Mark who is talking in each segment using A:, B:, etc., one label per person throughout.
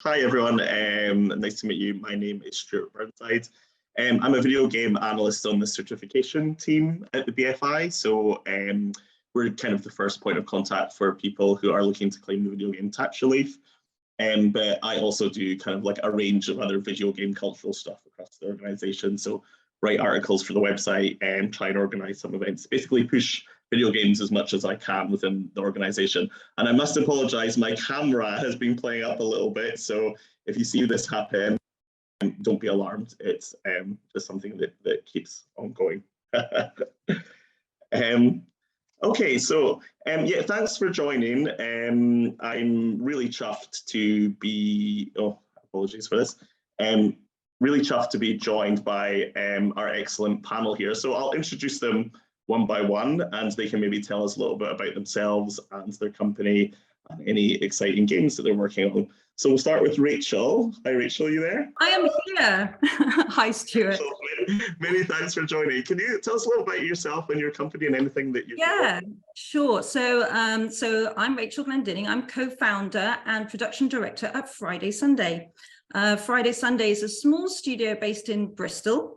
A: Hi everyone, nice to meet you. My name is Stuart Burnside. I'm a video game analyst on the certification team at the BFI, so we're kind of the first point of contact for people who are looking to claim the video game tax relief. But I also do kind of like a range of other video game cultural stuff across the organisation. So write articles for the website and try and organise some events, basically push video games as much as I can within the organisation. And I must apologise, my camera has been playing up a little bit. So if you see this happen, don't be alarmed. It's just something that keeps on going. Okay, so yeah, thanks for joining. I'm really chuffed to be, apologies for this. Really chuffed to be joined by our excellent panel here. So I'll introduce them one by one, and they can maybe tell us a little bit about themselves and their company and any exciting games that they're working on. So we'll start with Rachel. Hi, Rachel, are you there?
B: I am here. Hi, Stuart.
A: Rachel, many thanks for joining. Can you tell us a little about yourself and your company and anything that you've
B: Sure. So I'm Rachel Glendinning. I'm co-founder and production director at Friday Sundae. Friday Sundae is a small studio based in Bristol.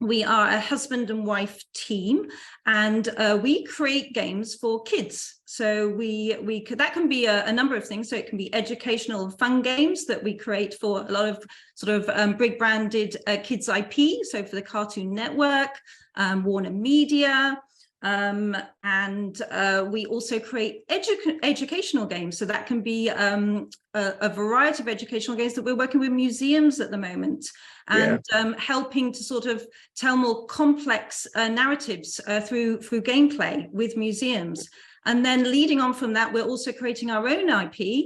B: We are a husband and wife team, and we create games for kids. So that can be a number of things. So it can be educational, fun games that we create for a lot of sort of big branded kids IP. So for the Cartoon Network, Warner Media. And we also create educational games. So that can be a variety of educational games that we're working with museums at the moment, and helping to sort of tell more complex narratives through gameplay with museums. And then leading on from that, we're also creating our own IP.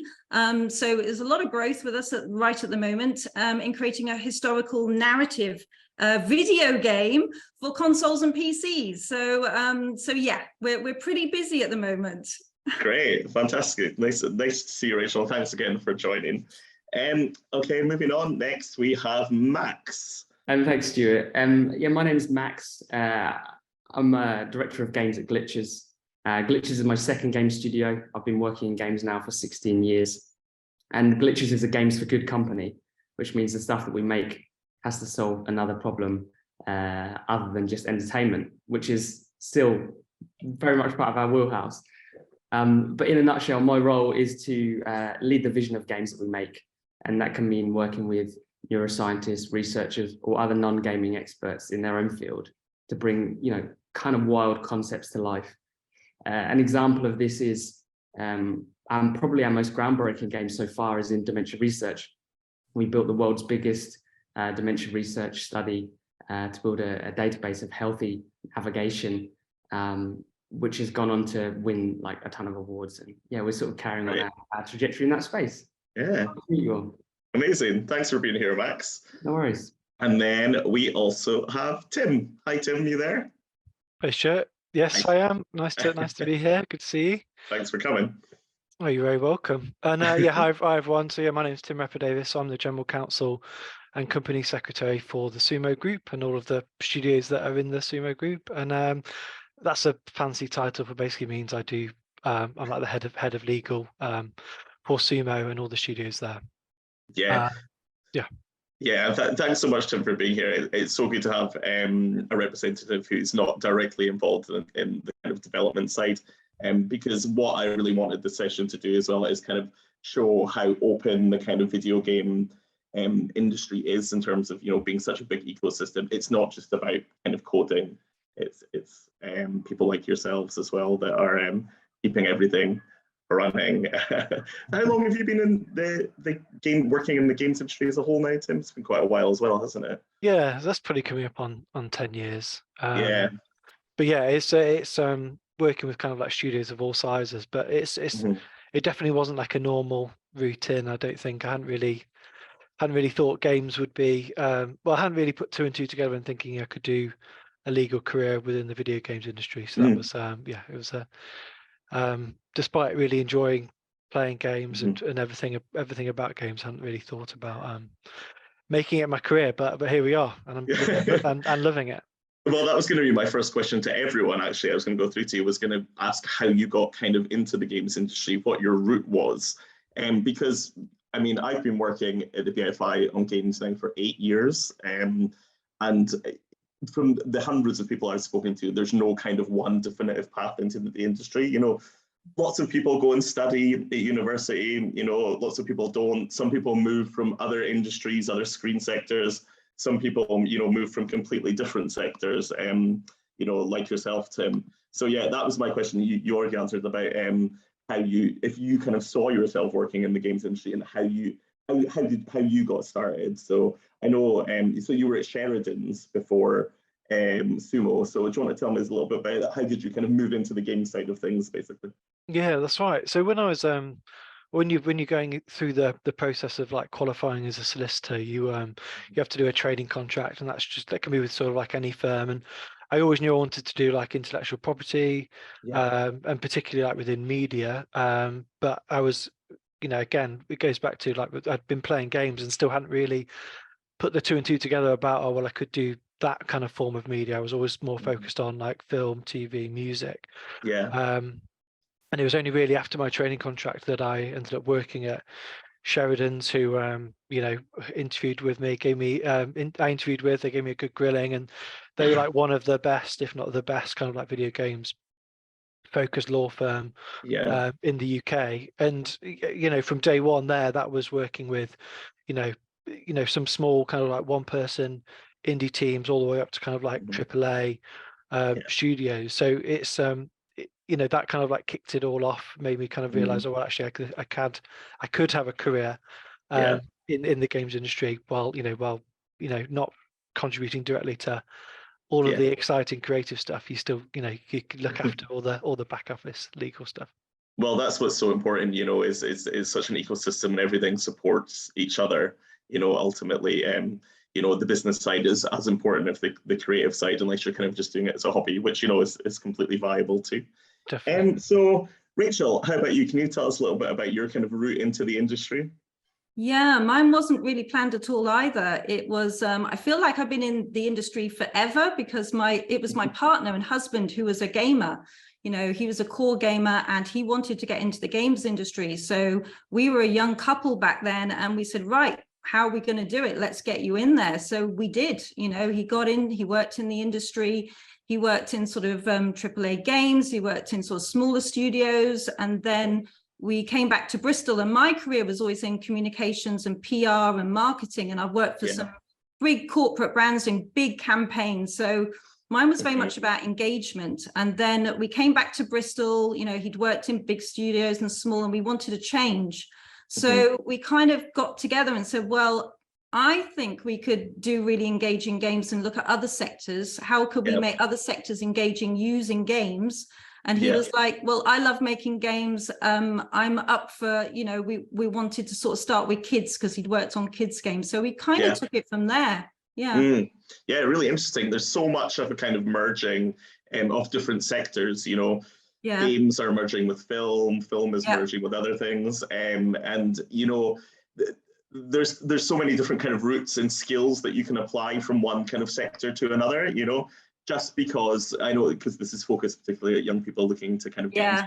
B: So there's a lot of growth with us right at the moment in creating a historical narrative video game for consoles and PCs. So yeah, we're pretty busy at the moment.
A: Great, fantastic. Nice to see you, Rachel. Thanks again for joining. Okay, moving on. Next, we have Max.
C: Thanks, Stuart. Yeah, my name is Max. I'm a director of games at Glitches. Glitches is my second game studio. I've been working in games now for 16 years. And Glitches is a games for good company, which means the stuff that we make has to solve another problem other than just entertainment, which is still very much part of our wheelhouse. But in a nutshell, my role is to lead the vision of games that we make. And that can mean working with neuroscientists, researchers, or other non-gaming experts in their own field to bring, kind of wild concepts to life. An example of this is probably our most groundbreaking game so far is in dementia research. We built the world's biggest dementia research study to build a database of healthy navigation, which has gone on to win like a ton of awards. And yeah, we're sort of carrying on our trajectory in that space.
A: Yeah. Amazing. Thanks for being here, Max.
C: No worries.
A: And then we also have Tim. Hi, Tim, you there?
D: Hey, Stuart. Yes, I am. Nice to be here. Good to see you.
A: Thanks for coming.
D: Oh, you're very welcome. And yeah, hi everyone. So yeah, my name is Tim Repa-Davies. I'm the General Counsel and Company Secretary for the Sumo Group and all of the studios that are in the Sumo Group. And that's a fancy title, but basically means I'm like the head of legal for Sumo and all the studios there.
A: Yeah. Thanks so much, Tim, for being here. It's so good to have a representative who's not directly involved in the kind of development side. Because what I really wanted the session to do as well is kind of show how open the kind of video game industry is in terms of being such a big ecosystem. It's not just about kind of coding. It's people like yourselves as well that are keeping everything running. How long have you been in the game, working in the games industry as a whole now, Tim? It's been quite a while as well, hasn't it?
D: Yeah, that's probably coming up on 10 years.
A: Yeah.
D: But yeah, it's working with kind of like studios of all sizes, but it definitely wasn't like a normal route in. I don't think I hadn't really thought games would be I hadn't really put two and two together and thinking I could do a legal career within the video games industry. So that was it was despite really enjoying playing games and everything about games, I hadn't really thought about making it my career, but here we are, and I'm loving it.
A: Well, that was going to be my first question to everyone, actually. I was going to go through to you, was going to ask how you got kind of into the games industry, what your route was. Because I mean, I've been working at the BFI on games now for 8 years, and from the hundreds of people I've spoken to, there's no kind of one definitive path into the industry. You know, lots of people go and study at university, you know, lots of people don't. Some people move from other industries, other screen sectors. Some people, you know, move from completely different sectors, you know, like yourself, Tim. So yeah, that was my question. You already answered about if you kind of saw yourself working in the games industry and how you got started. So I know, so you were at Sheridan's before Sumo. So do you want to tell me a little bit about that? How did you kind of move into the game side of things, basically?
D: Yeah, that's right. So when I was when you're going through the process of like qualifying as a solicitor, you have to do a trading contract, and that can be with sort of like any firm. And I always knew I wanted to do like intellectual property, and particularly like within media. But I was, you know, again, it goes back to like I'd been playing games and still hadn't really put the two and two together about, oh well, I could do that kind of form of media. I was always more focused on like film, TV, music. And it was only really after my training contract that I ended up working at Sheridan's, who you know, interviewed with me, gave me they gave me a good grilling, and they were like one of the best, if not the best, kind of like video games focused law firm in the UK. And you know, from day one there, that was working with, you know, some small kind of like one person indie teams all the way up to kind of like AAA studios. So it's you know, that kind of like kicked it all off, made me kind of realize, oh well, actually I could have a career in the games industry while not contributing directly to all of the exciting creative stuff. You still, you know, you could look after all the back office legal stuff. Well,
A: that's what's so important, you know, is such an ecosystem and everything supports each other, you know, ultimately. You know, the business side is as important as the creative side, unless you're kind of just doing it as a hobby, which, you know, is completely viable too.
D: Definitely.
A: So Rachel, how about you? Can you tell us a little bit about your kind of route into the industry?
B: Yeah, mine wasn't really planned at all either. It was, I feel like I've been in the industry forever because it was my partner and husband who was a gamer. You know, he was a core gamer and he wanted to get into the games industry. So we were a young couple back then, and we said, right, how are we going to do it? Let's get you in there. So we did. You know, he got in, he worked in the industry. He worked in sort of AAA games. He worked in sort of smaller studios. And then we came back to Bristol, and my career was always in communications and PR and marketing. And I've worked for some big corporate brands and big campaigns. So mine was very much about engagement. And then we came back to Bristol. You know, he'd worked in big studios and small, and we wanted a change. So we kind of got together and said, well, I think we could do really engaging games and look at other sectors. How could we make other sectors engaging using games? And he was like, well, I love making games. I'm up for, you know, we wanted to sort of start with kids because he'd worked on kids games. So we kind of took it from there. Yeah,
A: really interesting. There's so much of a kind of merging of different sectors, you know. Games are merging with film is merging with other things, and you know, there's so many different kind of routes and skills that you can apply from one kind of sector to another, you know. Just because I know, because this is focused particularly at young people looking to kind of games,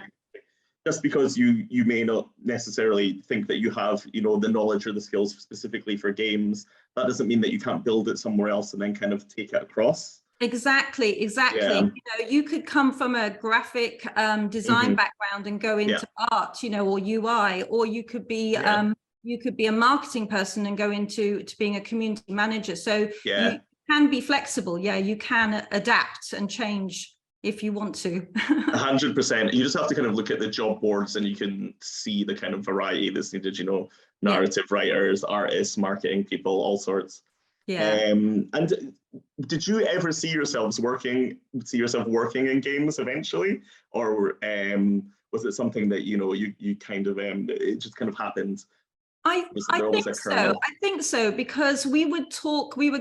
A: just because you may not necessarily think that you have, you know, the knowledge or the skills specifically for games, that doesn't mean that you can't build it somewhere else and then kind of take it across.
B: Exactly. You know, you could come from a graphic design background and go into art, you know, or UI, or you could be a marketing person and go into being a community manager. So you can be flexible. You can adapt and change if you want to.
A: 100%. You just have to kind of look at the job boards and you can see the kind of variety that's needed, you know, narrative writers, artists, marketing people, all sorts. And did you ever see yourself working in games eventually, or was it something that, you know, you kind of it just kind of happened?
B: I think so, because we would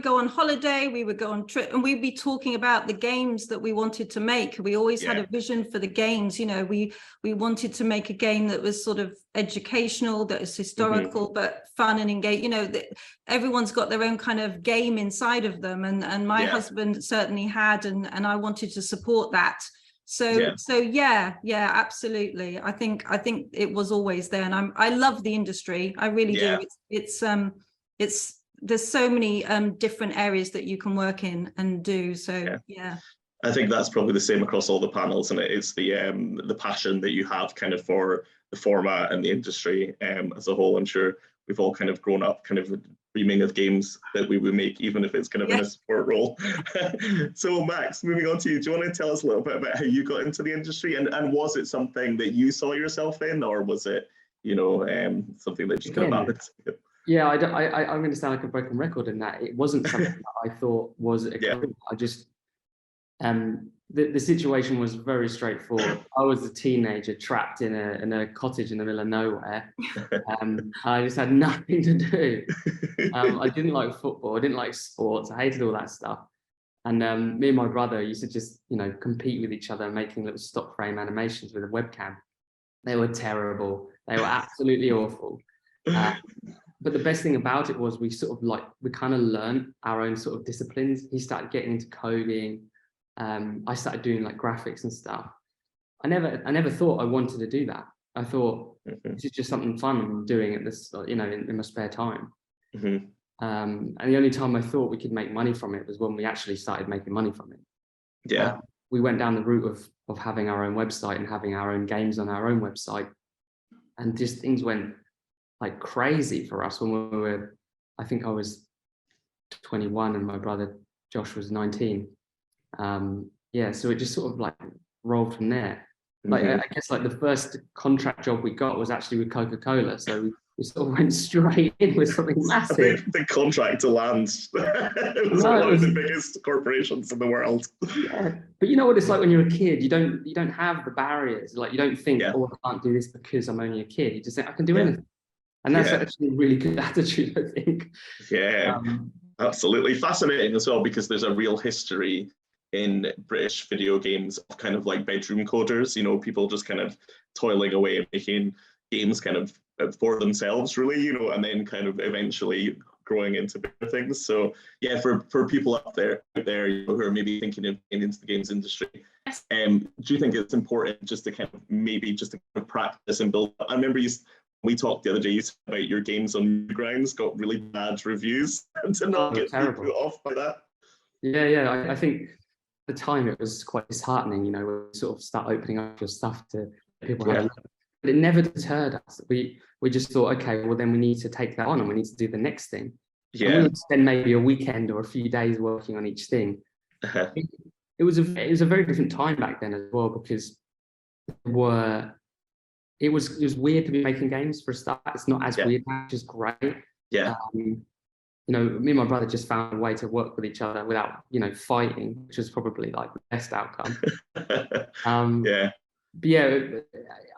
B: go on holiday, we would go on trip, and we'd be talking about the games that we wanted to make. We always had a vision for the games, you know, we wanted to make a game that was sort of educational, that was historical, but fun and engaged. You know, everyone's got their own kind of game inside of them. And my husband certainly had, and I wanted to support that. So yeah, absolutely. I think it was always there, and I love the industry. I really do. It's there's so many different areas that you can work in and do. So yeah.
A: I think that's probably the same across all the panels, and it's the passion that you have kind of for the format and the industry as a whole. I'm sure we've all kind of grown up kind of dreaming of games that we would make, even if it's kind of in a support role. So Max, moving on to you, do you want to tell us a little bit about how you got into the industry, and was it something that you saw yourself in, or was it, you know, something that just kind of happened?
C: Yeah, I'm going to sound like a broken record in that it wasn't something that I thought was a career. I just the situation was very straightforward. I was a teenager trapped in a cottage in the middle of nowhere. I just had nothing to do. I didn't like football. I didn't like sports. I hated all that stuff. And me and my brother used to just, you know, compete with each other, making little stop frame animations with a webcam. They were terrible. They were absolutely awful. But the best thing about it was we kind of learned our own sort of disciplines. He started getting into coding. I started doing like graphics and stuff. I never thought I wanted to do that. I thought this is just something fun I'm doing at this, you know, in my spare time. And the only time I thought we could make money from it was when we actually started making money from it. We went down the route of having our own website and having our own games on our own website, and just things went like crazy for us when we were, I think I was 21 and my brother Josh was 19. So it just sort of like rolled from there. Like I guess like the first contract job we got was actually with Coca-Cola, so we sort of went straight in with something massive.
A: The contract to land. It was one of the biggest corporations in the world.
C: Yeah, but you know what it's like when you're a kid. You don't have the barriers. Like you don't think, oh, I can't do this because I'm only a kid. You just think I can do anything, and that's actually a really good attitude, I think.
A: Yeah, absolutely fascinating as well, because there's a real history in British video games of kind of like bedroom coders, you know, people just kind of toiling away and making games kind of for themselves, really, you know, and then kind of eventually growing into bigger things. So yeah, for people out there, you know, who are maybe thinking of getting into the games industry, do you think it's important just to kind of practice and build up? I remember we talked the other day about your games on Newgrounds got really bad reviews, and to not get put off by that.
C: Yeah, I think at the time it was quite disheartening, you know, when you sort of start opening up your stuff to people have a look. But it never deterred us. We just thought, okay, well then we need to take that on and we need to do the next thing. And we would spend maybe a weekend or a few days working on each thing. It was a very different time back then as well, because it was weird to be making games for a start. It's not as weird now, which is great. You know, me and my brother just found a way to work with each other without, you know, fighting, which was probably like the best outcome. But yeah,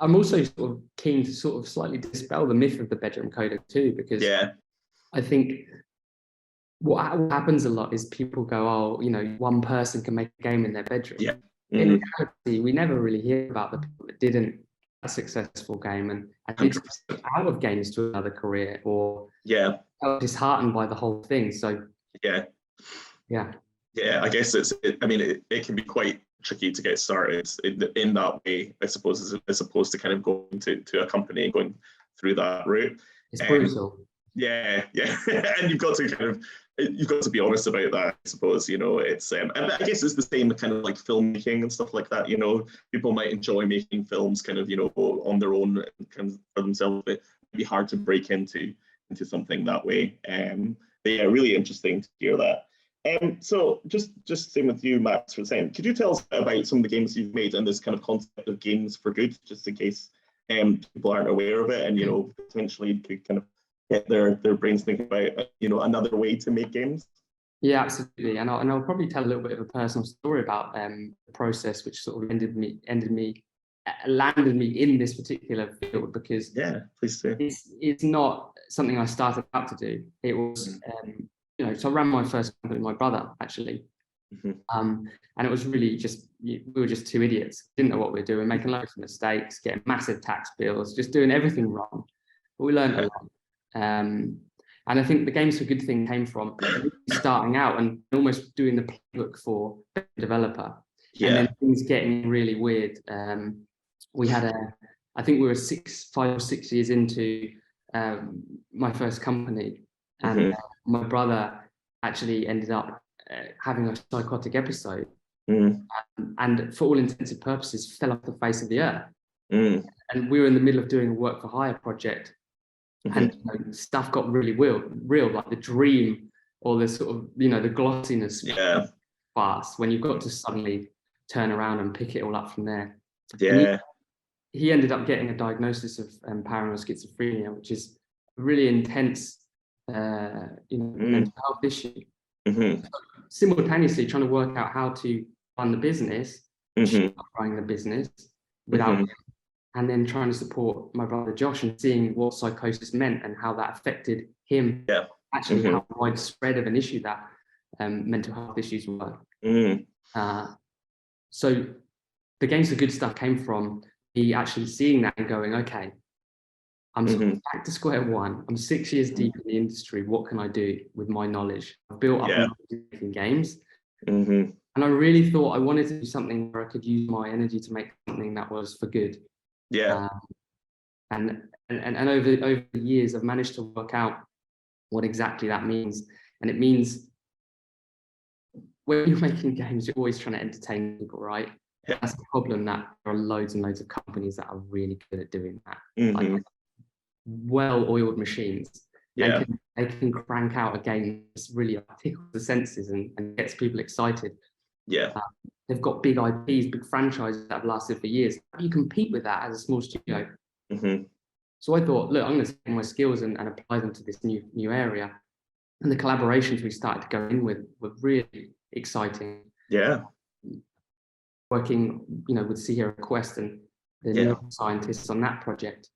C: I'm also sort of keen to sort of slightly dispel the myth of the bedroom coder too, because I think what happens a lot is people go, oh, you know, one person can make a game in their bedroom. In reality, we never really hear about the people that didn't a successful game and did out of games to another career, or disheartened by the whole thing. So
A: I guess it can be quite tricky to get started in that way, I suppose, as opposed to kind of going to a company and going through that route.
C: It's brutal.
A: And you've got to be honest about that, I suppose. You know, it's and I guess it's the same kind of like filmmaking and stuff like that. You know, people might enjoy making films kind of, you know, on their own kind of for themselves, but it might be hard to break into something that way. But yeah, really interesting to hear that. So just same with you, Max, for saying, could you tell us about some of the games you've made and this kind of concept of games for good, just in case people aren't aware of it, and, you know, potentially could kind of get their brains thinking about, you know, another way to make games?
C: Yeah, absolutely. And I'll probably tell a little bit of a personal story about the process, which sort of landed me in this particular field, because
A: please do.
C: It's not something I started out to do. It was you know, so I ran my first company with my brother, actually. And it was really just, we were just two idiots, didn't know what we were doing, making loads of mistakes, getting massive tax bills, just doing everything wrong. But we learned a lot. And I think the Games for Good thing came from starting out and almost doing the playbook for a developer. And then things getting really weird. We had I think we were 5 or 6 years into my first company, and my brother actually ended up having a psychotic episode, and for all intents and purposes fell off the face of the earth. And we were in the middle of doing a work for hire project, and stuff got really real, like the dream or the sort of, the glossiness fast when you've got to suddenly turn around and pick it all up from there. He ended up getting a diagnosis of paranoid schizophrenia, which is a really intense mental health issue. Simultaneously trying to work out how to run the business, running the business without him, and then trying to support my brother Josh and seeing what psychosis meant and how that affected him. Actually, how widespread of an issue that mental health issues were. So the Games for Good stuff came from me actually seeing that and going, okay, I'm sort of back to square one. I'm 6 years deep in the industry. What can I do with my knowledge? I've built up making games. And I really thought I wanted to do something where I could use my energy to make something that was for good. And over the years, I've managed to work out what exactly that means. And it means when you're making games, you're always trying to entertain people, right? That's the problem, that there are loads and loads of companies that are really good at doing that. Like well-oiled machines. They can crank out a game that's really tickles the senses and gets people excited. They've got big IPs, big franchises that have lasted for years. How do you compete with that as a small studio? So I thought, look, I'm going to take my skills and apply them to this new area. And the collaborations we started to go in with were really exciting. Working, with Sierra Quest and the neuroscientists on that project,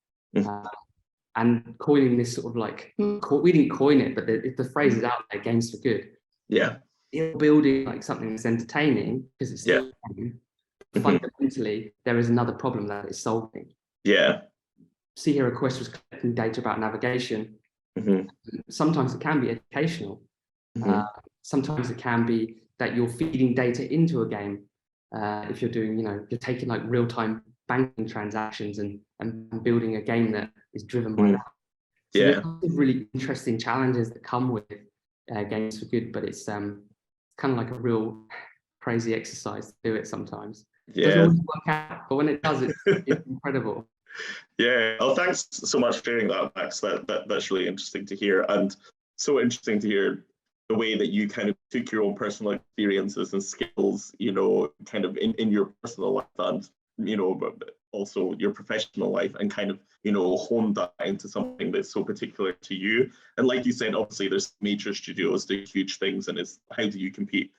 C: and coining this sort of like, we didn't coin it, but the phrase is out there, Games for Good. You're building like something that's entertaining because it's still fundamentally there is another problem that it's solving. Sierra Quest was collecting data about navigation. Sometimes it can be educational. Sometimes it can be that you're feeding data into a game. If you're doing, you're taking like real-time banking transactions and building a game that is driven by that. So there's really interesting challenges that come with Games for Good, but it's kind of like a real crazy exercise to do it sometimes. It doesn't always work out, but when it does, it's incredible.
A: Oh, thanks so much for sharing that, Max. That's really interesting to hear, and so interesting to hear the way that you kind of took your own personal experiences and skills, kind of in your personal life and, but also your professional life, and kind of, honed that into something that's so particular to you. And like you said, obviously there's major studios do huge things, and it's how do you compete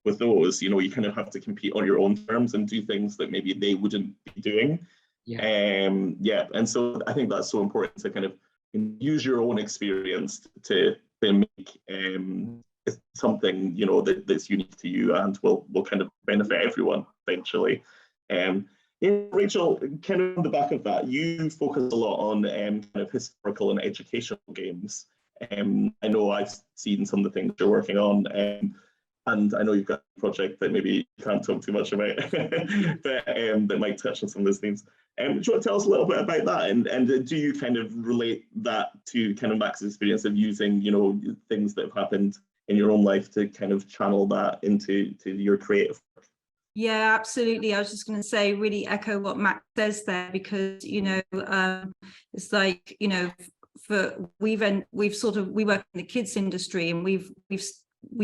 A: with those? You kind of have to compete on your own terms and do things that maybe they wouldn't be doing. And so I think that's so important to kind of use your own experience to make something that's unique to you and will kind of benefit everyone eventually. Rachel, kind of on the back of that, you focus a lot on kind of historical and educational games. I know I've seen some of the things you're working on, and I know you've got a project that maybe you can't talk too much about, but that might touch on some of those things. Do you want to tell us a little bit about that? And do you kind of relate that to kind of Max's experience of using, things that have happened in your own life to kind of channel that into your creative work?
B: Yeah, absolutely. I was just going to say, really echo what Max says there, because, it's like, we work in the kids industry, and we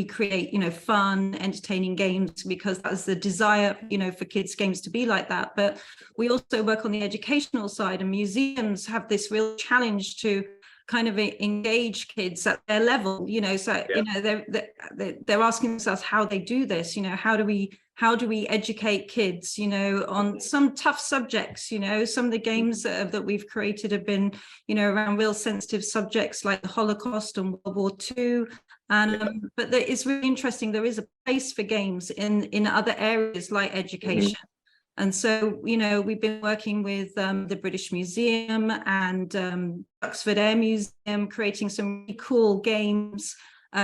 B: create, fun, entertaining games because that's the desire, for kids' games to be like that. But we also work on the educational side, and museums have this real challenge to kind of engage kids at their level, they're asking themselves how they do this, how do we educate kids, on some tough subjects. Some of the games that we've created have been, around real sensitive subjects like the Holocaust and World War II. But it's really interesting. There is a place for games in other areas like education. And so, we've been working with the British Museum and Oxford Air Museum, creating some really cool games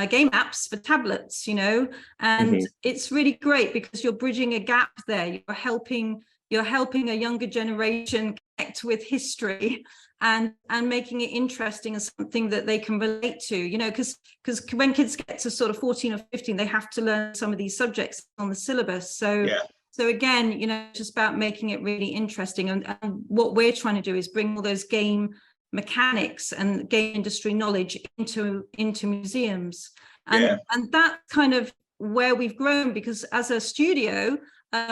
B: game apps for tablets, you know, and it's really great because you're bridging a gap there. You're helping a younger generation connect with history and making it interesting and something that they can relate to, you know, because when kids get to sort of 14 or 15, they have to learn some of these subjects on the syllabus. So again, you know, just about making it really interesting. And what we're trying to do is bring all those game mechanics and game industry knowledge into museums. And that's kind of where we've grown, because as a studio,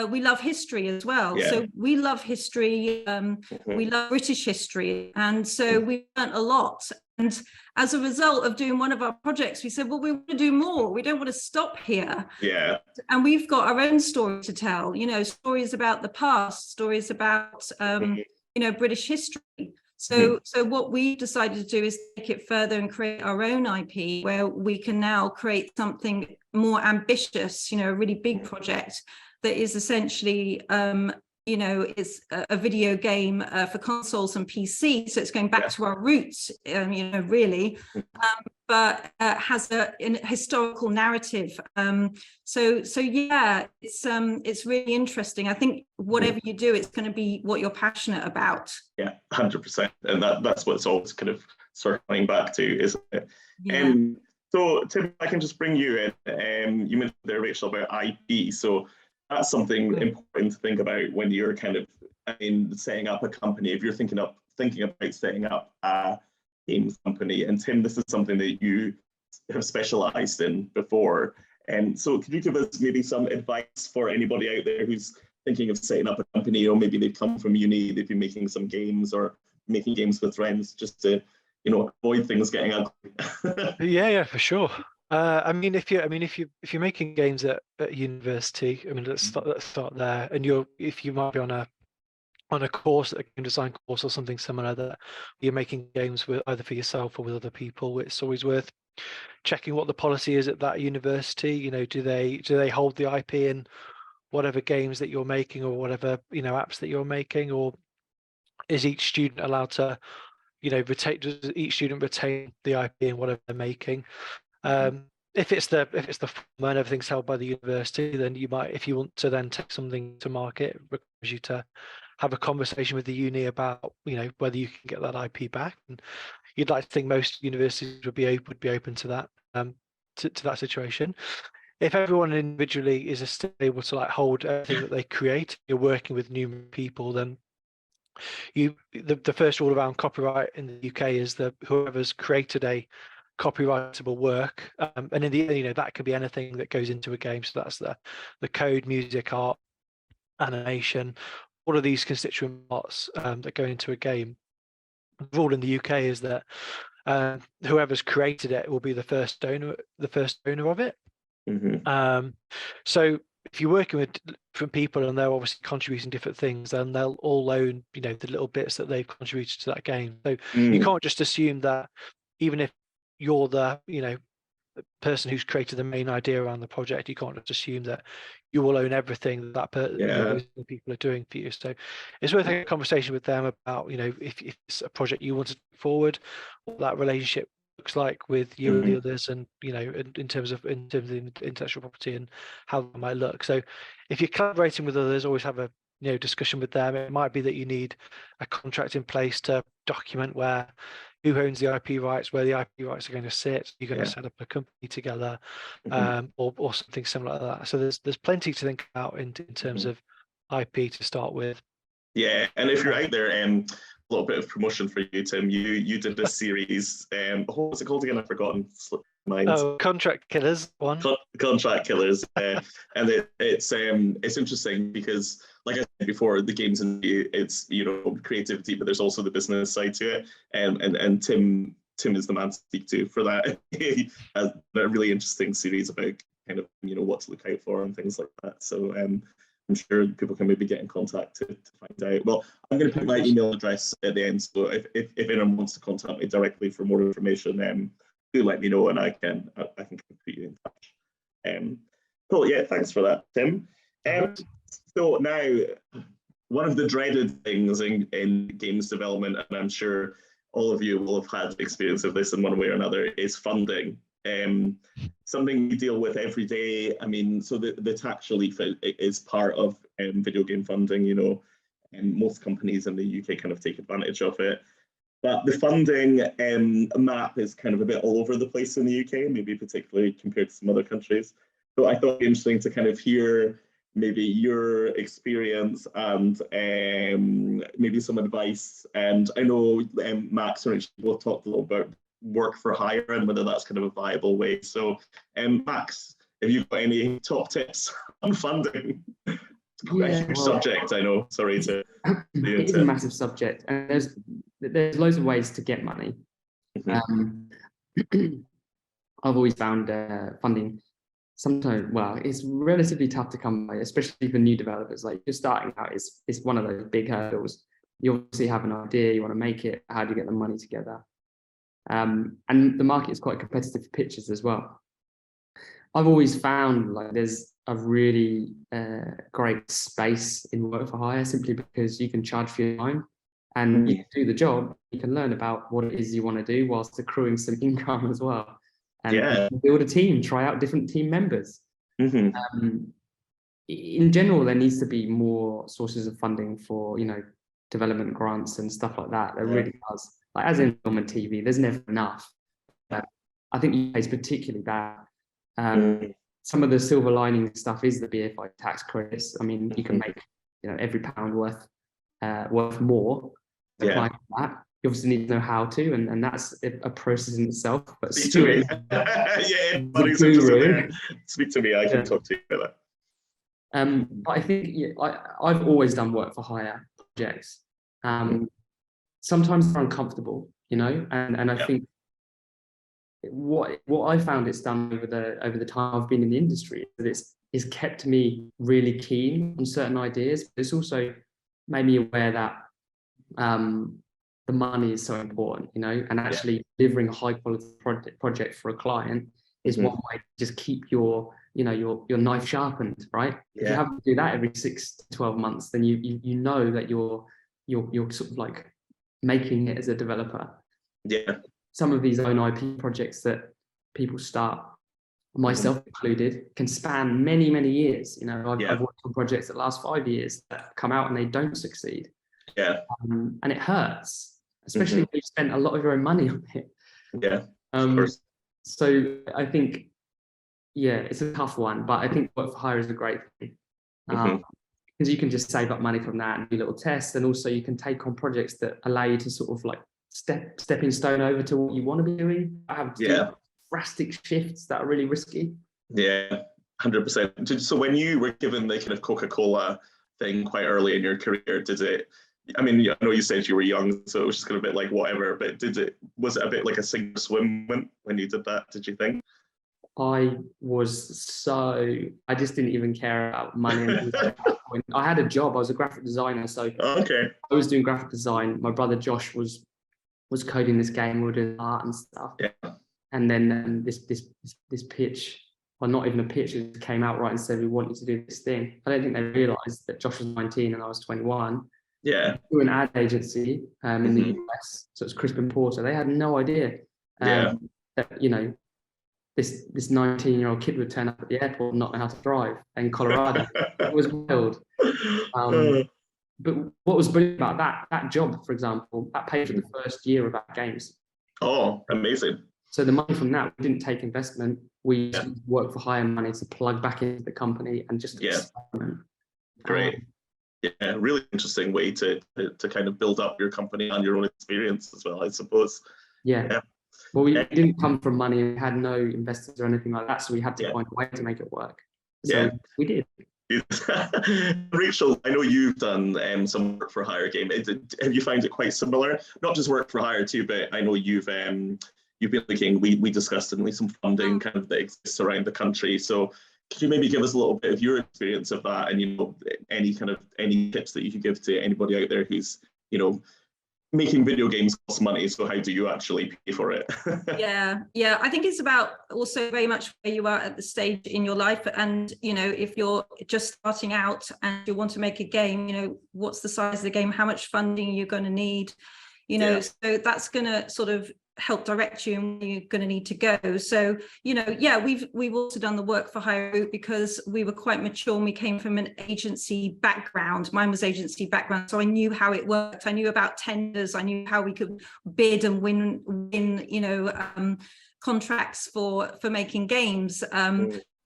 B: we love history as well. So we love history. We love British history. And so we learned a lot. And as a result of doing one of our projects, we said, well, we want to do more. We don't want to stop here. And we've got our own story to tell, you know, stories about the past, stories about, you know, British history. So what we decided to do is take it further and create our own IP, where we can now create something more ambitious, you know, a really big project that is essentially, you know, is a video game for consoles and PC. So it's going back to our roots, you know, really, but has a historical narrative. So yeah, it's really interesting. I think whatever you do, it's going to be what you're passionate about. Yeah,
A: 100%. And that's what it's always kind of circling back to, isn't it? So Tim, I can just bring you in. You mentioned there, Rachel, about IP. So that's something important to think about when you're kind of setting up a company. If you're thinking about setting up a games company, and Tim, this is something that you have specialized in before. And so could you give us maybe some advice for anybody out there who's thinking of setting up a company, or maybe they've come from uni, they've been making some games or making games with friends, just to, you know, avoid things getting ugly?
D: Yeah, for sure. I mean, if you're making games at university, I mean, let's start there. And if you might be on a course, a game design course or something similar, that you're making games with either for yourself or with other people, it's always worth checking what the policy is at that university. You know, do they hold the IP in whatever games that you're making, or whatever, you know, apps that you're making, or is each student allowed to, you know, does each student retain the IP in whatever they're making? If it's the former and everything's held by the university, then you might, if you want to then take something to market, it requires you to have a conversation with the uni about, you know, whether you can get that IP back. And you'd like to think most universities would be open to that, to that situation. If everyone individually is still able to like hold everything that they create, you're working with new people, then the first rule around copyright in the UK is that whoever's created a copyrightable work, and in the, you know, that could be anything that goes into a game. So that's the code, music, art, animation, all of these constituent parts that go into a game. The rule in the UK is that whoever's created it will be the first owner of it. So if you're working with different people and they're obviously contributing different things, then they'll all own, you know, the little bits that they've contributed to that game. So you can't just assume that even if you're the, you know, the person who's created the main idea around the project, you can't just assume that you will own everything that those people are doing for you. So it's worth having a conversation with them about, you know, if it's a project you want to take forward, what that relationship looks like with you and the others, and, you know, in terms of intellectual property and how that might look. So if you're collaborating with others, always have a, you know, discussion with them. It might be that you need a contract in place to document who owns the IP rights, where the IP rights are going to sit. You're going to set up a company together, or something similar like that. So there's plenty to think about in terms of IP to start with.
A: Yeah, and if you're out there, a little bit of promotion for you, Tim. You did this series. What was it called again? I've forgotten.
D: Contract Killers one.
A: Contract Killers, and it's interesting because, like I said before, the games and it's, you know, creativity, but there's also the business side to it, and Tim is the man to speak to for that. He has a really interesting series about kind of, you know, what to look out for and things like that. So I'm sure people can maybe get in contact to find out. Well, I'm going to put my email address at the end, so if anyone wants to contact me directly for more information, do let me know, and I can put you in touch. Cool, yeah, thanks for that, Tim. So now, one of the dreaded things in games development, and I'm sure all of you will have had experience of this in one way or another, is funding. something you deal with every day. I mean, so the tax relief is part of video game funding, you know, and most companies in the UK kind of take advantage of it. But the funding map is kind of a bit all over the place in the UK, maybe particularly compared to some other countries. So I thought it'd be interesting to kind of hear maybe your experience and maybe some advice. And I know Max and Rich both talked a little about work for hire and whether that's kind of a viable way. So Max, have you got any top tips on funding?
C: Yeah,
A: a huge subject, I know. Sorry to.
C: It is a massive subject, and there's loads of ways to get money. I've always found funding sometimes, well, it's relatively tough to come by, especially for new developers. Like, just starting out is one of those big hurdles. You obviously have an idea, you want to make it. How do you get the money together? And the market is quite competitive for pitches as well. I've always found like there's a really great space in work for hire, simply because you can charge for your time and you can do the job. You can learn about what it is you want to do whilst accruing some income as well, and build a team, try out different team members. In general, there needs to be more sources of funding for, you know, development grants and stuff like that. There really does. Like, as in film and TV, there's never enough. But I think UK is particularly bad. Some of the silver lining stuff is the BFI tax credits. I mean, you can make, you know, every pound worth more. Applying that. You obviously need to know how to, and that's a process in itself. But
A: speak to me. Speak to me. I can talk to you about that.
C: But I think I've always done work for hire projects. Sometimes they're uncomfortable, you know, and I think what I found it's done over the time I've been in the industry, that it's kept me really keen on certain ideas, but it's also made me aware that the money is so important, you know, and actually delivering a high quality project for a client is one way to just keep your knife sharpened, right? If you have to do that every 6 to 12 months, then you know that you're sort of like making it as a developer. Some of these own IP projects that people start, myself included, can span many, many years. You know, I've worked on projects that last 5 years that come out and they don't succeed. And it hurts, especially when you spent a lot of your own money on it.
A: Of course.
C: So I think, it's a tough one, but I think work for hire is a great thing. Because you can just save up money from that and do little tests, and also you can take on projects that allow you to sort of like stepping stone over to what you want to be doing. I have to do drastic shifts that are really risky.
A: 100%. So when you were given the kind of Coca-Cola thing quite early in your career, did it, I mean, I know you said you were young, so it was just kind of a bit like whatever, but was it a bit like a sink or swim when you did that, did you think?
C: I just didn't even care about money. I had a job. I was a graphic designer, so I was doing graphic design. My brother Josh was coding this game. We were doing art and stuff. And then this pitch, or not even a pitch, it came out right and said, we want you to do this thing. I don't think they realised that Josh was 19 and I was 21. Through an ad agency in the US, so it's Crispin Porter. They had no idea that, you know, this 19-year-old kid would turn up at the airport and not know how to drive in Colorado. It was wild. But what was brilliant about that job, for example, that paid for the first year of our games.
A: Oh, amazing.
C: So the money from that, we didn't take investment. We worked for hire money to plug back into the company and just experiment.
A: Great. Really interesting way to kind of build up your company and your own experience as well, I suppose. Well,
C: we didn't come from money. We had no investors or anything like that, so we had to find a way to make it work. So we did.
A: Rachel, I know you've done some work for hire game. Have you found it quite similar? Not just work for hire too, but I know you've been looking. We discussed, didn't we, some funding kind of that exists around the country. So could you maybe give us a little bit of your experience of that, and, you know, any tips that you could give to anybody out there who's, you know, making video games cost money, so how do you actually pay for it?
B: I think it's about also very much where you are at the stage in your life, and, you know, if you're just starting out and you want to make a game, you know, what's the size of the game, how much funding you're going to need, you know, so that's going to sort of help direct you and where you're going to need to go. So, you know, yeah, we've also done the work for Hire because we were quite mature and we came from an agency background. Mine was agency background, so I knew how it worked. I knew about tenders. I knew how we could bid and win, you know, contracts for making games.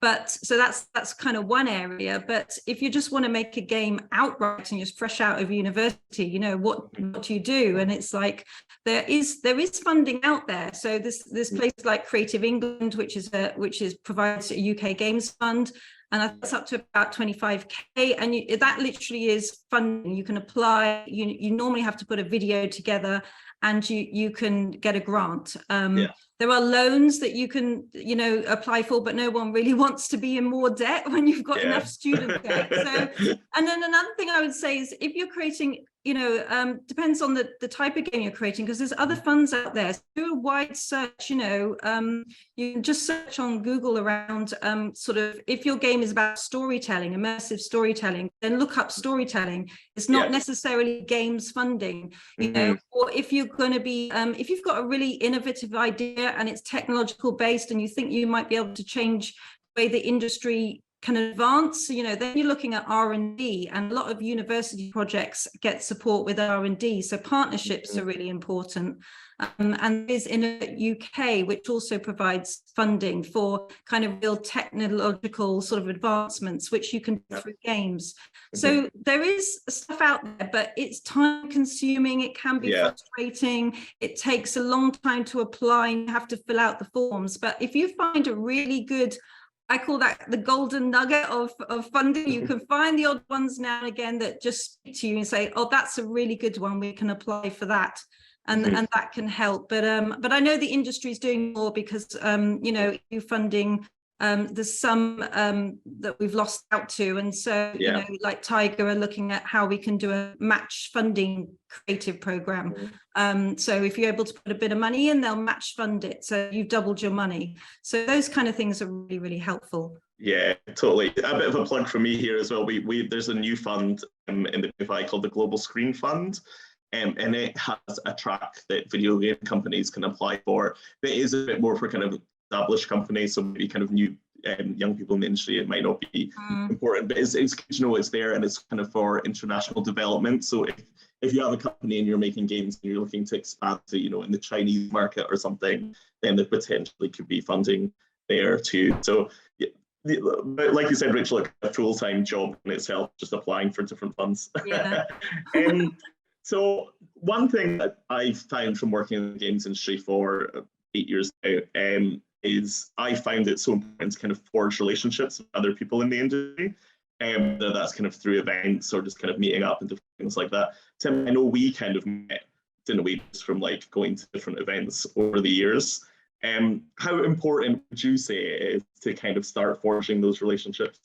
B: But so that's kind of one area. But if you just want to make a game outright and you're fresh out of university, you know, what do you do? And it's like there is funding out there. So this place like Creative England, which provides a UK Games Fund, and that's up to about 25k, and that literally is funding. You can apply. You normally have to put a video together, and you can get a grant. There are loans that you can, you know, apply for, but no one really wants to be in more debt when you've got enough student debt. So, and then another thing I would say is if you're creating, you know, depends on the type of game you're creating, because there's other funds out there. So do a wide search, you know, you can just search on Google around sort of, if your game is about storytelling, immersive storytelling, then look up storytelling. It's not necessarily games funding, you know, or if you're going to be, if you've got a really innovative idea and it's technological based and you think you might be able to change the way the industry can advance, you know, then you're looking at R&D, and a lot of university projects get support with R&D. So partnerships are really important. And there's Innovate UK, which also provides funding for kind of real technological sort of advancements, which you can do through games. So there is stuff out there, but it's time consuming. It can be frustrating. It takes a long time to apply and you have to fill out the forms. But if you find a really good, I call that the golden nugget of funding. You can find the odd ones now and again that just speak to you and say, oh, that's a really good one. We can apply for that. And that can help. But I know the industry is doing more because, you know, EU funding, there's some that we've lost out to. And so, you know, like Tiger are looking at how we can do a match funding creative program. So if you're able to put a bit of money in, they'll match fund it. So you've doubled your money. So those kind of things are really, really helpful.
A: Yeah, totally. A bit of a plug for me here as well. There's a new fund in the BFI called the Global Screen Fund. And it has a track that video game companies can apply for. It is a bit more for kind of established companies, so maybe kind of new young people in the industry. It might not be important, but it's good to know it's there, and it's kind of for international development. So if you have a company and you're making games and you're looking to expand to, you know, in the Chinese market or something, then there potentially could be funding there too. So like you said, Rachel, like a full-time job in itself, just applying for different funds. So one thing that I found from working in the games industry for 8 years now is I find it so important to kind of forge relationships with other people in the industry. Whether that's kind of through events or just kind of meeting up and different things like that. Tim, I know we kind of met, didn't we, just from like going to different events over the years. How important would you say it is to kind of start forging those relationships?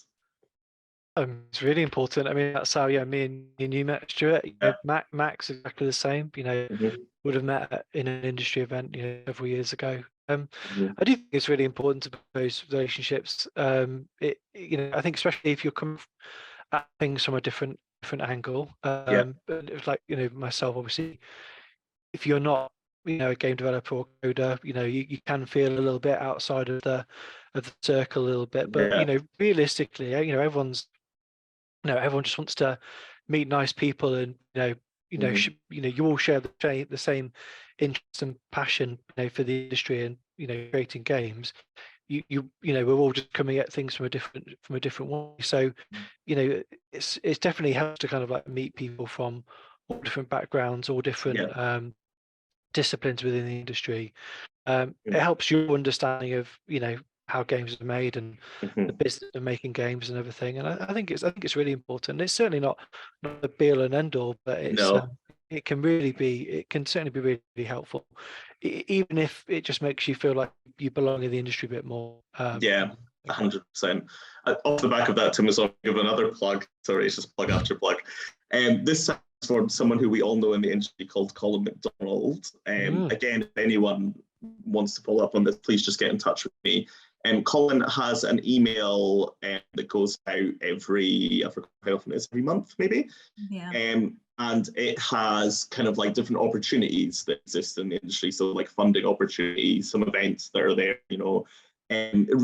D: It's really important. I mean, that's how me and you met, Stuart. You know, Max exactly the same. You know, would have met in an industry event, you know, several years ago. I do think it's really important to build those relationships. You know, I think especially if you're coming at things from a different angle. Like, you know, myself, obviously, if you're not, you know, a game developer or coder, you know, you can feel a little bit outside of the circle a little bit. But you know, realistically, you know, everyone just wants to meet nice people, and you all share the same interest and passion, you know, for the industry and, you know, creating games. You know, we're all just coming at things from a different way. So, you know, it's definitely helps to kind of like meet people from all different backgrounds, all different disciplines within the industry. It helps your understanding of, you know, how games are made and the business of making games and everything. And I think it's really important. It's certainly not the be all and end all, but it can certainly be really, really helpful, even if it just makes you feel like you belong in the industry a bit more.
A: 100%. Off the back of that, Tim, I'll give another plug. Sorry, it's just plug after plug. This is for someone who we all know in the industry called Colin McDonald. Again, if anyone wants to follow up on this, please just get in touch with me. Colin has an email that goes out every month, maybe. and it has kind of like different opportunities that exist in the industry. So like funding opportunities, some events that are there, you know.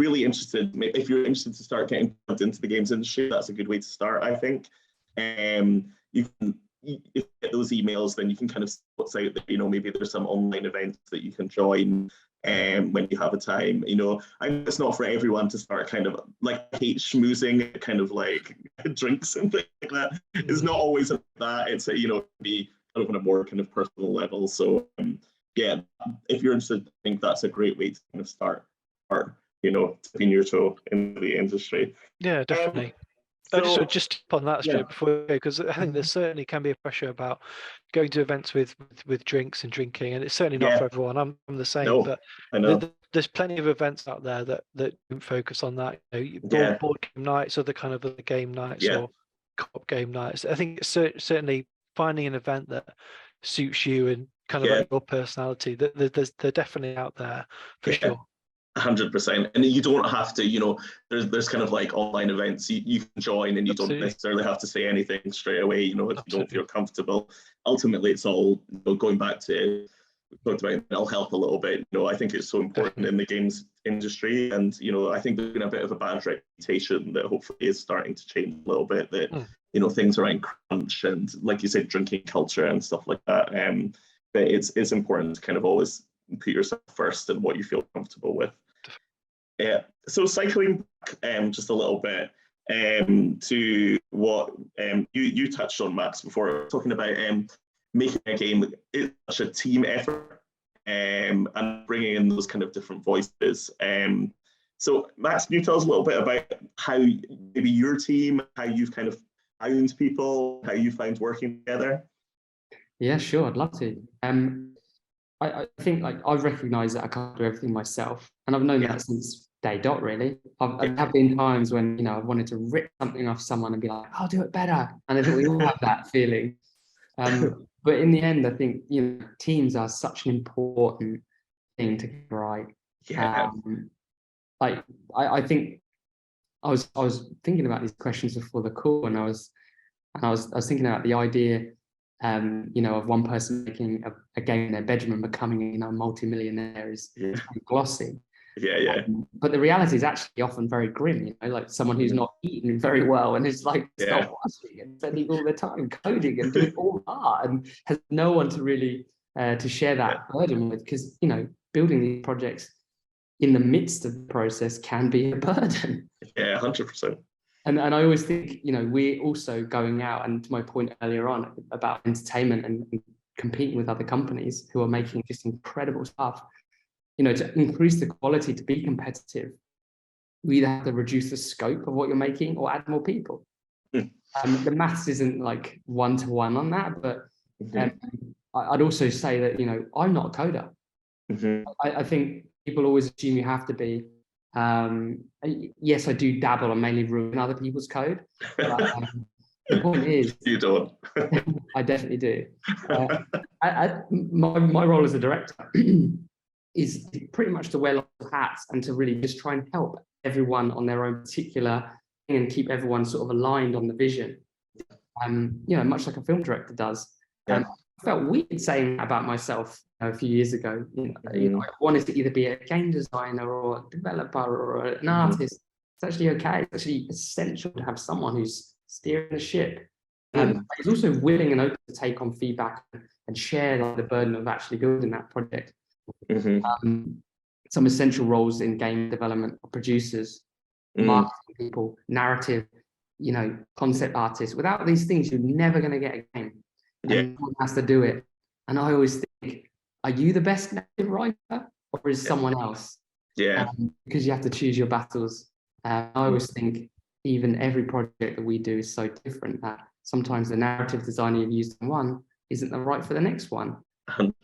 A: Really interested, if you're interested to start getting plugged into the games industry, that's a good way to start, I think. You can, if you get those emails, then you can kind of see what's out there, you know, maybe there's some online events that you can join when you have a time, you know. I know it's not for everyone to start kind of like hate schmoozing, kind of like drinks and things like that. It's not always like that. It's, you know, be kind of on a more kind of personal level. So yeah, if you're interested, I think that's a great way to kind of start, you know, dipping your toe into the industry.
D: Yeah, definitely.
A: So,
D: just on that straight before, because I think there certainly can be a pressure about going to events with drinks and drinking, and it's certainly not for everyone. I'm the same, but
A: I know.
D: There's plenty of events out there that don't focus on that. You know, board game nights, other kind of other game nights, or co-op game nights. I think it's certainly finding an event that suits you and kind of like your personality. They're definitely out there for sure.
A: 100%, and you don't have to, you know, there's kind of like online events you can join, and you don't necessarily have to say anything straight away, you know, if you don't feel comfortable. Ultimately, it's all, you know, going back to, we talked about mental health a little bit, you know. I think it's so important in the games industry, and, you know, I think there's been a bit of a bad reputation that hopefully is starting to change a little bit, that you know, things around crunch and, like you said, drinking culture and stuff like that, but it's important to kind of always put yourself first and what you feel comfortable with. Yeah, so cycling back just a little bit to what you touched on, Max, before, talking about making a game. It's such a team effort and bringing in those kind of different voices. So Max, can you tell us a little bit about how maybe your team, how you've kind of found people, how you find working together?
C: Yeah, sure, I'd love to. I think, like, I've recognised that I can't do everything myself, and I've known that since day dot, really. There have been times when, you know, I've wanted to rip something off someone and be like, I'll do it better. And I think we all have that feeling. But in the end, I think, you know, teams are such an important thing to get right. Like, I think I was thinking about these questions before the call, and I was thinking about the idea, you know, of one person making a game in their bedroom and becoming, you know, a multi-millionaire is very glossy. But the reality is actually often very grim, you know, like someone who's not eating very well and is like self-watching and spending all the time coding and doing all art and has no one to really to share that burden with, because, you know, building these projects in the midst of the process can be a burden.
A: 100%.
C: And I always think, you know, we're also going out, and to my point earlier on about entertainment and competing with other companies who are making just incredible stuff. You know, to increase the quality, to be competitive, we either have to reduce the scope of what you're making or add more people. The maths isn't like one-to-one on that, but I'd also say that, you know, I'm not a coder. I think people always assume you have to be. Yes, I do dabble and mainly ruin other people's code. But, the point is,
A: you don't.
C: I definitely do. My role as a director is pretty much to wear lots of hats and to really just try and help everyone on their own particular thing and keep everyone sort of aligned on the vision. You know, much like a film director does. I felt weird saying that about myself a few years ago. You know, I wanted to either be a game designer or a developer or an artist. It's actually okay. It's actually essential to have someone who's steering the ship. He's also willing and open to take on feedback and share, like, the burden of actually building that project. Some essential roles in game development are producers, marketing people, narrative, you know, concept artists. Without these things, you're never going to get a game. And someone has to do it. And I always think, are you the best narrative writer, or is someone else? Because you have to choose your battles. I always think even every project that we do is so different that sometimes the narrative designer you've used in one isn't the right for the next one.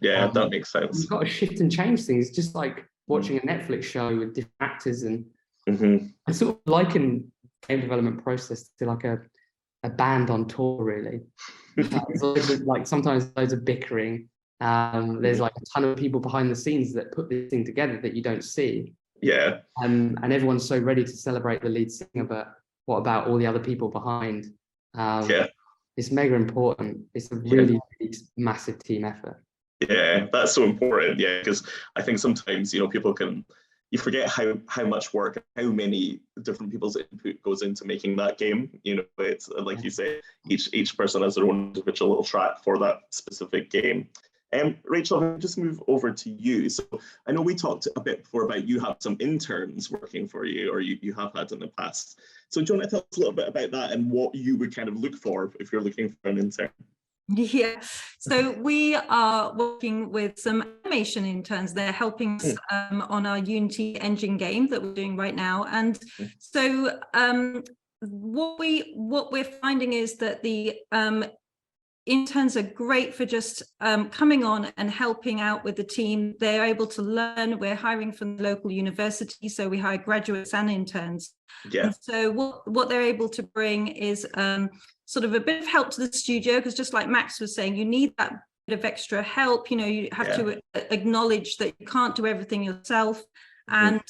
A: That makes sense.
C: You've got to shift and change things. It's just like watching a Netflix show with different actors, and I sort of liken game development process to like a band on tour, really. Like sometimes loads of bickering. There's like a ton of people behind the scenes that put this thing together that you don't see. And everyone's so ready to celebrate the lead singer, but what about all the other people behind? it's mega important. It's a really, really massive team effort.
A: Yeah, that's so important. Yeah, because I think sometimes, people you forget how much work, how many different people's input goes into making that game. It's like you say, each person has their own individual little track for that specific game. Rachel, I'll just move over to you. So I know we talked a bit before about you have some interns working for you, or you have had in the past. So do you want to tell us a little bit about that and what you would kind of look for if you're looking for an intern?
B: Yeah, so we are working with some animation interns. They're helping us on our Unity engine game that we're doing right now. And so what we're finding is that the interns are great for just coming on and helping out with the team. They're able to learn. We're hiring from the local university, so we hire graduates and interns.
A: Yeah.
B: And so what they're able to bring is sort of a bit of help to the studio, because just like Max was saying, you need that bit of extra help. You have to acknowledge that you can't do everything yourself. And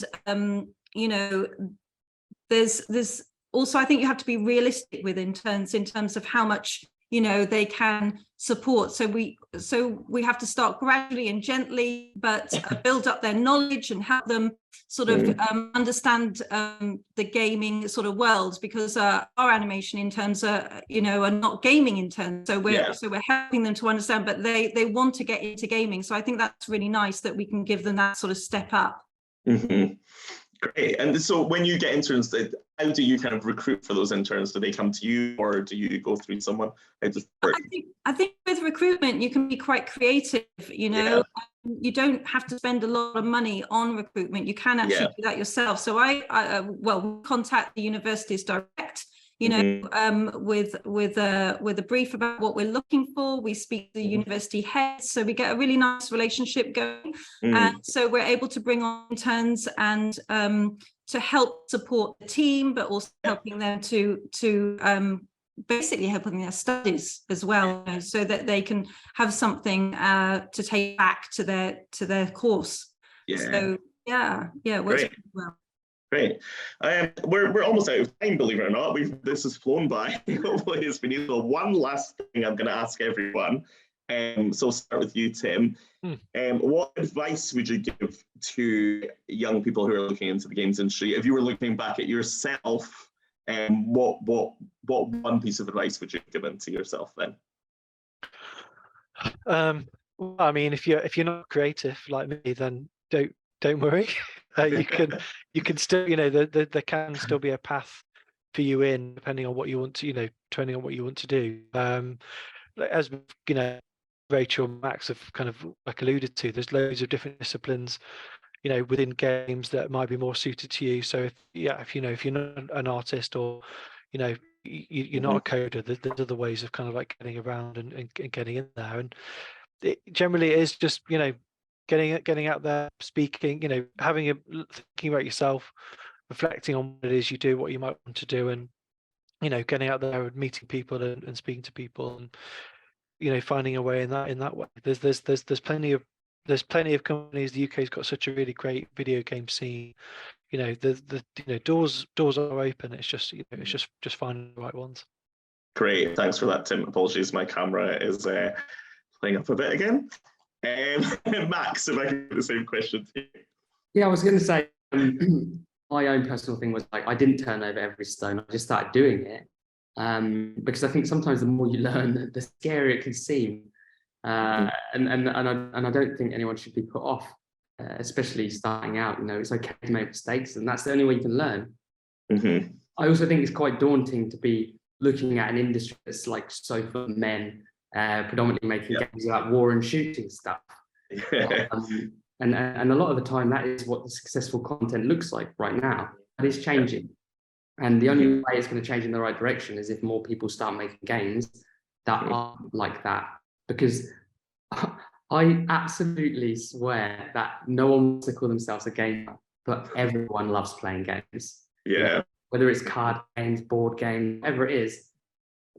B: there's also, I think you have to be realistic with interns in terms of how much they can support. So we have to start gradually and gently, but build up their knowledge and help them sort of understand the gaming sort of world, because our animation interns are not gaming interns. So we're helping them to understand, but they want to get into gaming. So I think that's really nice that we can give them that sort of step up.
A: Mm-hmm. Great. And so when you get interns, how do you kind of recruit for those interns? Do they come to you, or do you go through someone? How does it work?
B: I think with recruitment, you can be quite creative. You don't have to spend a lot of money on recruitment. You can actually do that yourself. So we contact the universities direct. With a brief about what we're looking for. We speak to the university heads, so we get a really nice relationship going. And so we're able to bring on interns and to help support the team, but also helping them to basically helping their studies as well, so that they can have something to take back to their course. So it works really well.
A: Great. We're almost out of time, believe it or not. This has flown by. Hopefully it's been useful. One last thing I'm going to ask everyone. So I'll start with you, Tim. What advice would you give to young people who are looking into the games industry? If you were looking back at yourself, what one piece of advice would you give to yourself then?
D: Well, I mean, if you're not creative like me, then don't worry. You can still, there can still be a path for you in, depending on what you want to, depending on what you want to do. As Rachel and Max have kind of like alluded to, there's loads of different disciplines, within games that might be more suited to you. So if you're not an artist, or you're not a coder, there's other ways of kind of like getting around and getting in there. And it generally is just getting out there, speaking, thinking about yourself, reflecting on what it is you do, what you might want to do, and getting out there and meeting people and speaking to people, and finding a way in that way. There's plenty of companies. The UK's got such a really great video game scene. The doors are open. It's just just finding the right ones.
A: Great, thanks for that, Tim. Apologies, my camera is playing up a bit again. Max, if I can do the same question to you.
C: Yeah, I was going to say, my own personal thing was like, I didn't turn over every stone. I just started doing it, because I think sometimes the more you learn, the scarier it can seem. And I don't think anyone should be put off, especially starting out. It's okay to make mistakes, and that's the only way you can learn. I also think it's quite daunting to be looking at an industry that's like so full of men, predominantly making games about war and shooting stuff. And a lot of the time, that is what the successful content looks like right now. But it's changing. And the only way it's going to change in the right direction is if more people start making games that are like that. Because I absolutely swear that no one wants to call themselves a gamer, but everyone loves playing games. Whether it's card games, board games, whatever it is.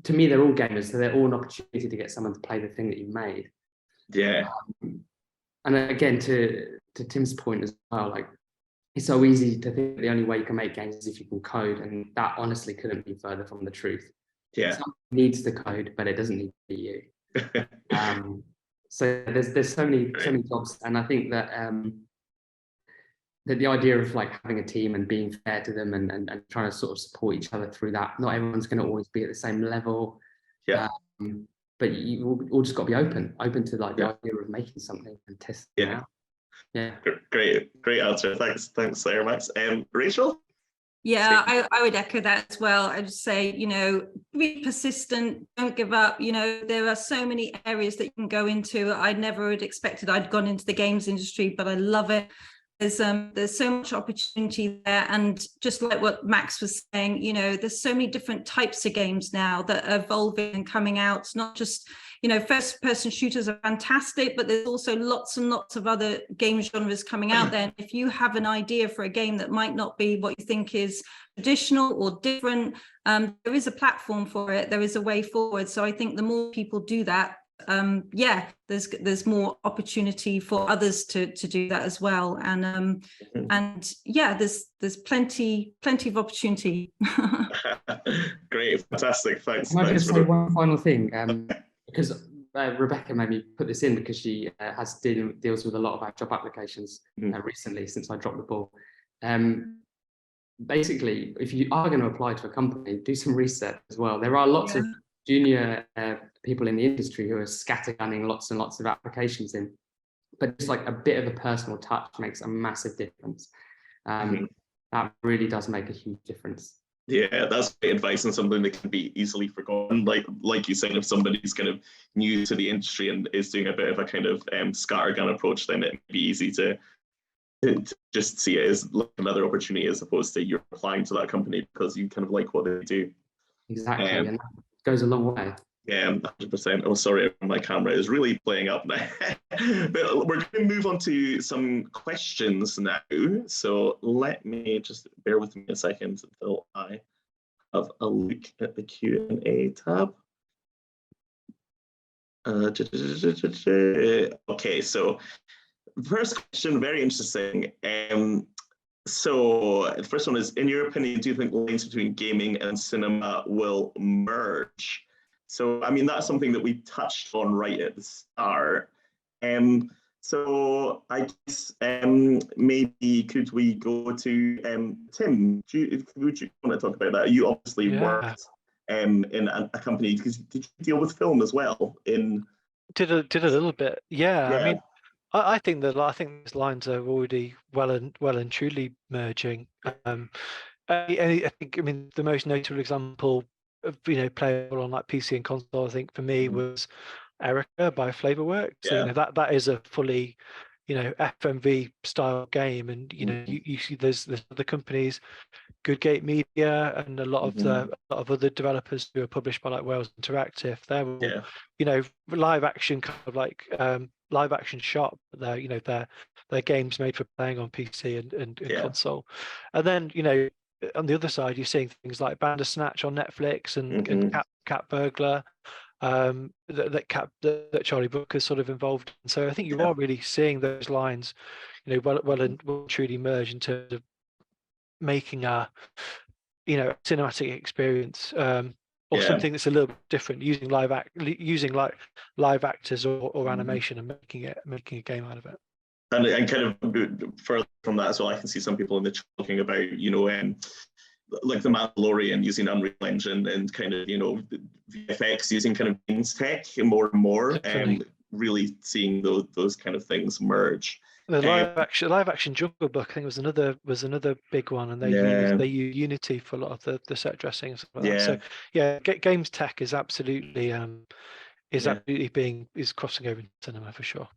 C: To me, they're all gamers, so they're all an opportunity to get someone to play the thing that you made. And again, to Tim's point as well, like, it's so easy to think the only way you can make games is if you can code, and that honestly couldn't be further from the truth.
A: Yeah.
C: Someone needs the code, but it doesn't need to be you. So there's so many jobs, and I think that that the idea of like having a team and being fair to them and trying to sort of support each other through that. Not everyone's going to always be at the same level.
A: Yeah.
C: But you all just got to be open to like the idea of making something and testing it out. Yeah.
A: Great answer. Thanks there, Max. Rachel?
B: Yeah, I would echo that as well. I'd say, be persistent, don't give up. There are so many areas that you can go into. I never had expected I'd gone into the games industry, but I love it. There's so much opportunity there. And just like what Max was saying, there's so many different types of games now that are evolving and coming out. It's not just, first person shooters are fantastic, but there's also lots and lots of other game genres coming out there. And if you have an idea for a game that might not be what you think is traditional or different, there is a platform for it. There is a way forward. So I think the more people do that, there's more opportunity for others to do that as well, and there's plenty of opportunity.
A: Great, fantastic, thanks.
C: Can I just say one final thing, because Rebecca made me put this in because she deals with a lot of our job applications recently since I dropped the ball. Basically, if you are going to apply to a company, do some research as well. There are lots of junior people in the industry who are scattergunning lots and lots of applications in, but just like a bit of a personal touch makes a massive difference. That really does make a huge difference.
A: Yeah, that's great advice, and something that can be easily forgotten. Like you said, if somebody's kind of new to the industry and is doing a bit of a kind of scattergun approach, then it'd be easy to just see it as like another opportunity as opposed to you're applying to that company because you kind of like what they do.
C: Exactly, and that goes a long way.
A: Yeah, 100%. Oh, sorry, my camera is really playing up now. But we're going to move on to some questions now. So let me just bear with me a second until I have a look at the Q&A tab. Okay, so first question, very interesting. So the first one is, in your opinion, do you think lines between gaming and cinema will merge? So, I mean, that's something that we touched on right at the start. So I guess maybe could we go to Tim? Would you want to talk about that? You obviously worked in a company, because did you deal with film as well?
D: Did a little bit, yeah. I mean, I think these lines are already well and truly merging. I think the most notable example of playable on like PC and console, I think for me was Erica by Flavorworks. So that is a fully FMV style game, and you see there's other companies, Good Gate Media, and a lot of other developers who are published by like Wales Interactive. They're all live action, kind of like live action shop. They're games made for playing on PC and console. And then on the other side, you're seeing things like Bandersnatch on Netflix and Cat Burglar, that Charlie Brooker's sort of involved in. So I think you are really seeing those lines, well and truly merge in terms of making a cinematic experience, or something that's a little bit different, using live actors or animation and making a game out of it.
A: And kind of further from that as well, I can see some people in the chat talking about, like the Mandalorian using Unreal Engine and kind of, VFX using kind of games tech more and more, and really seeing those kind of things merge.
D: The live action Jungle Book, I think, was another big one, and they use Unity for a lot of the set dressing and stuff like that. So games tech is absolutely crossing over into cinema for sure.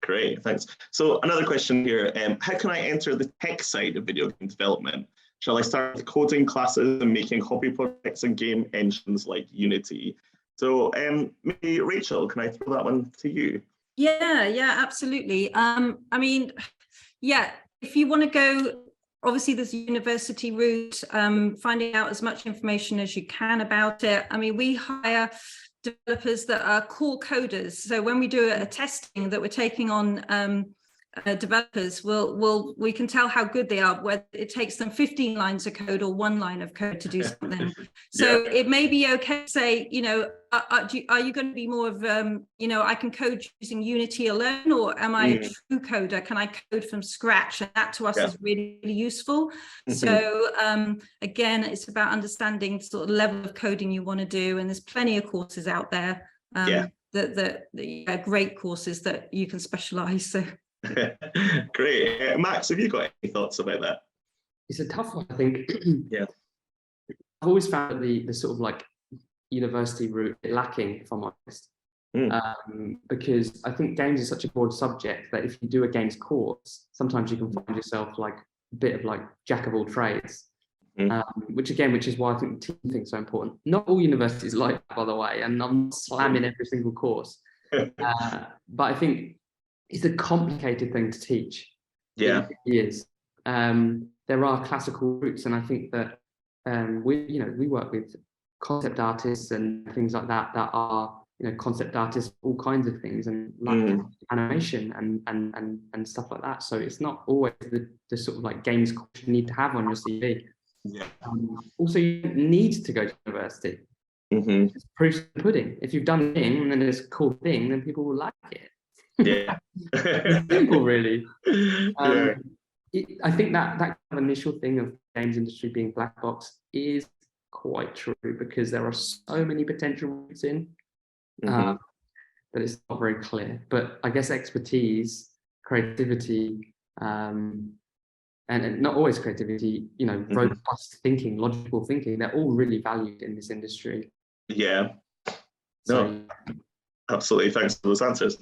A: Great, thanks. So another question here, how can I enter the tech side of video game development? Shall I start with coding classes and making hobby projects and game engines like Unity? So maybe Rachel, can I throw that one to you?
B: Yeah, absolutely. If you want to go, obviously there's a university route, finding out as much information as you can about it. I mean, we hire developers that are core coders. So when we do a testing that we're taking on developers we can tell how good they are, whether it takes them 15 lines of code or 1 line of code to do something. So it may be okay to say, are you going to be more of, I can code using Unity alone, or am I a true coder? Can I code from scratch? And that to us is really, really useful. So again, it's about understanding the sort of level of coding you want to do. And there's plenty of courses out there, great courses that you can specialize. So.
A: Great. Max, have you got any thoughts about that?
C: It's a tough one, I think.
A: Yeah.
C: I've always found the sort of like university route lacking, if I'm honest. Because I think games is such a broad subject that if you do a games course, sometimes you can find yourself like a bit of like jack of all trades. Which is why I think the team thing's so important. Not all universities like that, by the way, and I'm not slamming every single course. But I think it's a complicated thing to teach.
A: Yeah,
C: it is. There are classical routes, and I think that we work with concept artists and things like that are concept artists, all kinds of things, and like animation and stuff like that. So it's not always the sort of like games course you need to have on your CV.
A: Yeah.
C: Also, you don't need to go to university. It's proof of the pudding. If you've done a thing and then it's a cool thing, then people will like it.
A: Yeah.
C: It's simple, really. I think that kind of initial thing of games industry being black box is quite true, because there are so many potential routes in that it's not very clear. But I guess expertise, creativity, and not always creativity, robust thinking, logical thinking, they're all really valued in this industry.
A: Yeah. No, absolutely. Thanks for those answers.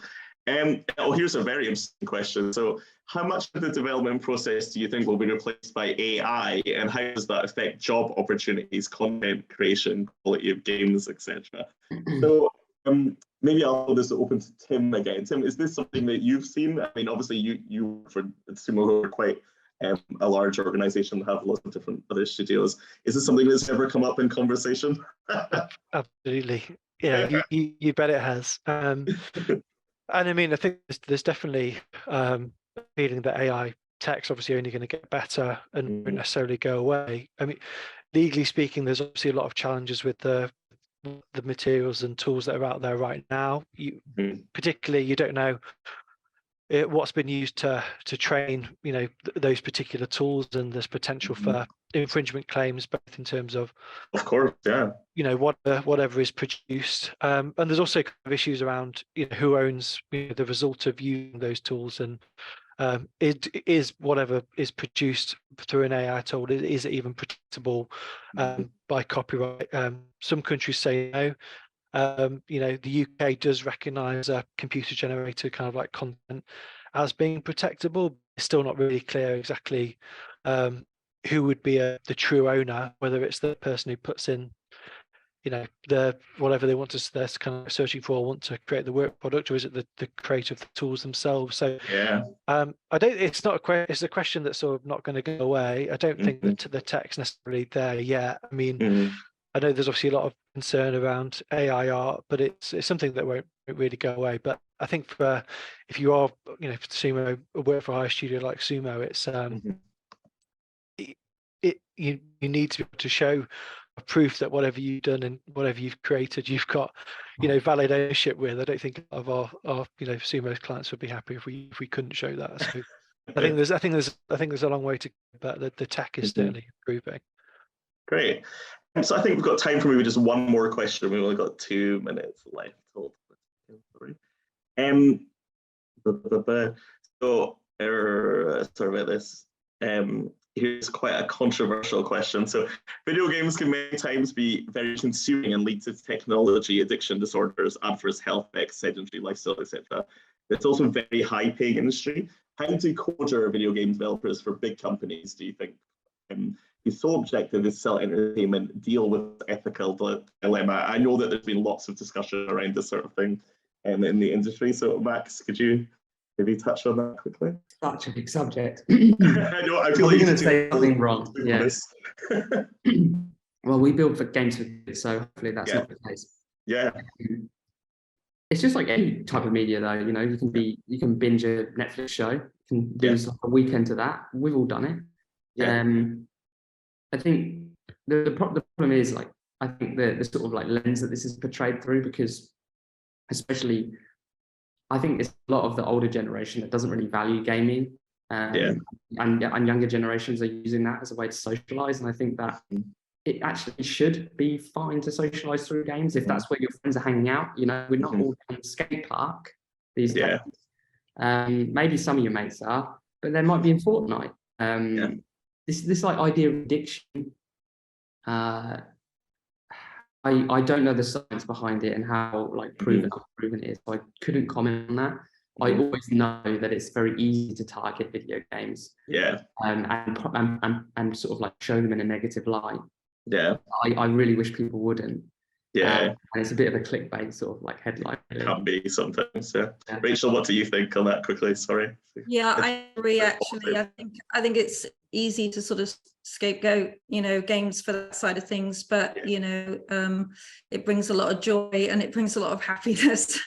A: Here's a very interesting question. So how much of the development process do you think will be replaced by AI, and how does that affect job opportunities, content creation, quality of games, etc.? So maybe I'll hold this open to Tim again. Tim, is this something that you've seen? I mean, obviously you for Sumo, who are quite a large organization, have lots of different other studios. Is this something that's ever come up in conversation?
D: Absolutely. Yeah, you bet it has. And I mean, I think there's definitely a feeling that AI tech's obviously only going to get better and won't necessarily go away. I mean, legally speaking, there's obviously a lot of challenges with the materials and tools that are out there right now. Particularly, you don't know what's been used to train, those particular tools, and there's potential for infringement claims, both in terms of
A: course,
D: whatever is produced, and there's also kind of issues around who owns the result of using those tools, and it is whatever is produced through an AI tool, is it even protectable by copyright? Some countries say no. The UK does recognise a computer generated kind of like content as being protectable. It's still not really clear exactly who would be the true owner, whether it's the person who puts in the whatever they want to, they're kind of searching for, want to create the work product, or is it the creator of the tools themselves? So it's a question that's sort of not going to go away. I don't think that the tech's necessarily there yet. I mean, I know there's obviously a lot of concern around AI art, but it's something that won't really go away. But I think if you are, Sumo, a work for hire studio like Sumo, it's you need to be able to show a proof that whatever you've done and whatever you've created, you've got valid ownership with. I don't think of our Sumo clients would be happy if we couldn't show that. So I think there's a long way to go, but the tech is certainly improving.
A: Great. So I think we've got time for maybe just one more question. We've only got 2 minutes left. Sorry. So sorry about this. Here's quite a controversial question. So video games can many times be very consuming and lead to technology addiction disorders, adverse health effects, sedentary lifestyle, etc. It's also a very high-paying industry. How do coder video game developers for big companies, do you think, whose sole objective is sell entertainment, deal with ethical dilemma? I know that there's been lots of discussion around this sort of thing in the industry. So Max, could you maybe touch on that quickly?
C: Such a big subject.
A: I know, I feel like
C: you're going to say something wrong.
A: Yes.
C: Well, we build for games for kids, so hopefully that's not the case.
A: Yeah.
C: it's just like any type of media, though. You know, you can binge a Netflix show, you can do like a weekend to that. We've all done it.
A: Yeah.
C: I think the problem is, like, I think the sort of like lens that this is portrayed through, because especially I think it's a lot of the older generation that doesn't really value gaming, and younger generations are using that as a way to socialize. And I think that it actually should be fine to socialize through games if that's where your friends are hanging out. You know, we're not all in the skate park these days. Maybe some of your mates are, but they might be in Fortnite. This like idea of addiction, I don't know the science behind it and how like proven or unproven it is, so I couldn't comment on that. I always know that it's very easy to target video games, and sort of like show them in a negative light. I really wish people wouldn't. And it's a bit of a clickbait sort of like headline.
A: It can be sometimes. Rachel, what do you think on that quickly? Sorry.
B: Yeah, I agree. Actually, I think it's easy to sort of scapegoat, you know, games for that side of things, but you know, it brings a lot of joy and it brings a lot of happiness,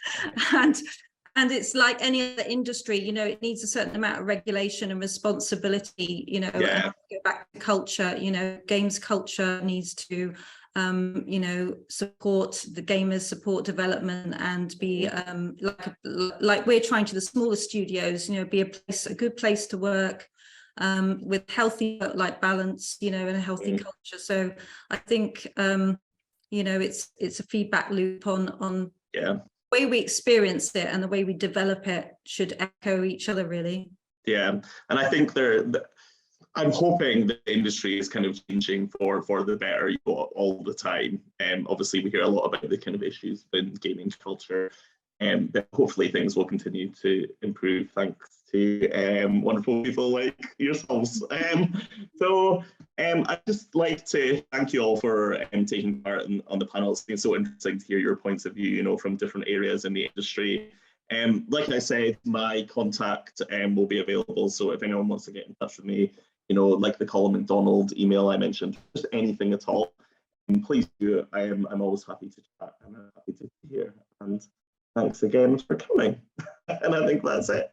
B: and it's like any other industry. You know, it needs a certain amount of regulation and responsibility. You know, and go back to culture. You know, games culture needs to you know, support the gamers, support development, and be like we're trying to the smaller studios, you know, be a good place to work, with healthy work-life balance, you know, and a healthy culture. So I think you know, it's a feedback loop on the way we experience it and the way we develop it should echo each other, really. And
A: I think I'm hoping the industry is kind of changing for the better all the time. Obviously, we hear a lot about the kind of issues in gaming culture, but hopefully things will continue to improve thanks to wonderful people like yourselves. So I'd just like to thank you all for taking part on the panel. It's been so interesting to hear your points of view, you know, from different areas in the industry. Like I said, my contact will be available. So if anyone wants to get in touch with me, you know, like the Colin McDonald email I mentioned, just anything at all, please do. I'm always happy to chat and I'm happy to be here. And thanks again for coming. And I think that's it.